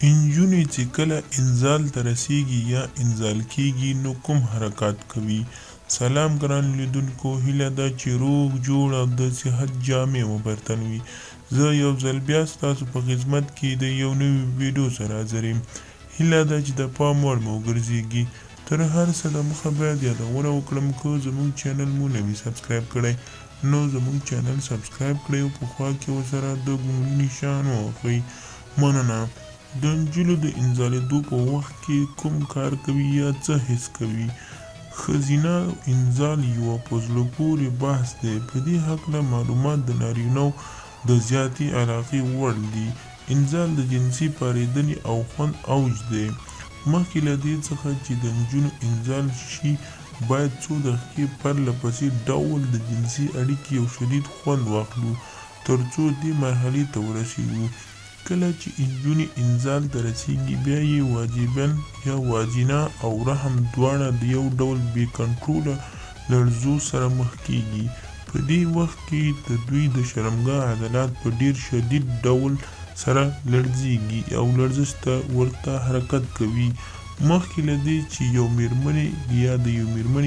انجونې چې کله انزال ته رسیږي یا انزال کیږي نو کوم حرکات کوي؟ سلام ګران لیدونکو، هیله ده چې روغ جوړ او د صحت جامې و برتن وي. زه یو ځل بیا ستاسو په خدمت کې د یو نوي ویډیو سره حاضر یم. هیله ده چې د پام وړ مو وګرځېږي. تر هر څه دمخه باید یادونه وکړم که زموږ چینل مو نه وي سبسکرایب کړی نو زموږ چینل سبسکرایب کړئ او په خوا کې ورسره د ګونګړي نشان ووهئ. مننه. د نجونو د انزالېدو په وخت کې کوم کار کوي یا څه حس کوي؟ ښځینه انزال یوه په زړه پورې بحث دی. په دې هکله معلومات د نارینه‌و د زیاتې علاقې وړ دي. انزال د جنسي پارېدنې او خوند اوج دی. مخکې له دې څخه چې د نجونو انزال شي باید څو دقیقې پرله پسې ډول د جنسي اړیکې یو شدید خوند واخلو تر څو دې مرحلې ته ورسیږو. کله چې نجونې انزال ته رسیږي بیا یې واجباً یا واجینه او رحم دواړه د یو ډول بې کنټروله لړزو سره مخ کېږي. په دې وخت کې د دوی د شرمګاه عضلات په ډېر شدید ډول سره لړزېږي او لړزش ته ورته حرکت کوي. مخکې له دې چې یو میرمنې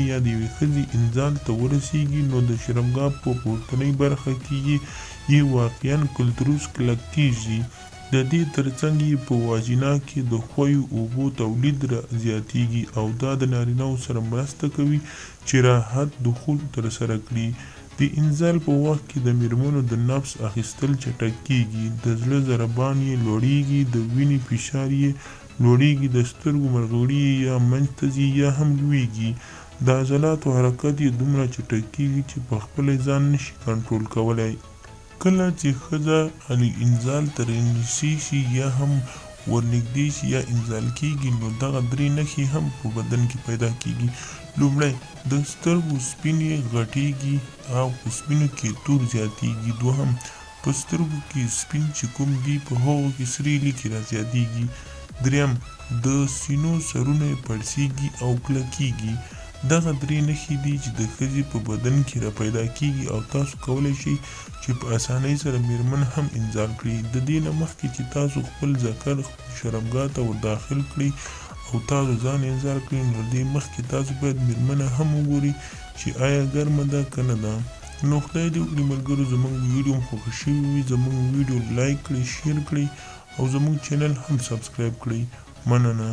یا د یوې ښځې انزال ته ورسیږي نو د شرمګاه په پورتنۍ برخه کې یې واقعاً کلتروس کلک کېږي. د دې ترڅنګ یې په واژینه کې د ښویو اوبو تولید زیاتېږي او دا د نارینه‌و سره مرسته کوي چې راحت دخول ترسره کړي. د انزال په وخت کې د میرمنو د نفس اخیستل چټک کېږي، د زړه ضربان یې لوړېږي، د وینې فشار یې لوړېږي، د سترګو مرغلرې یې یا منځته ځي یا هم لویږي. د عضلاتو حرکت یې دومره چټک کېږي چې پخپله یې ځان نشي کنټرول کولی. کله چې ښځه انزال ته رانږدې شي یا هم ورنږدې شي یا انزال کېږي نو دغه درې نښې هم په بدن کې پیدا کېږي. لومړی، د سترګو سپین یې غټېږي او په سپینو کې تور زیاتېږي. دوهم، په سترګو کې سپین چې کوم دي په هغو کې سرې لیکې را زیاتېږي. دریم، د سینو سرونه یې پړسېږي او کلکېږي. دغه درې نښې دي چې د ښځې په بدن کې را پیدا کېږي او تاسو کولی شئ چې په اسانۍ سره میرمن هم انزال کړئ. د دې نه مخکې چې تاسو خپل ذکر شرمګاه ته ور داخل کړئ او تاسو ځان انزال کړئ نو د دې مخکې تاسو باید میرمنه هم وګورئ چې آیا ګرمه ده که نه ده. نو خدای دې وکړي ملګرو زموږ ویډیو خوښه شوې وي زموږ ویډیو لایک کړئ، شیر کړئ او زموږ چینل هم سبسکرایب کړئ. مننه.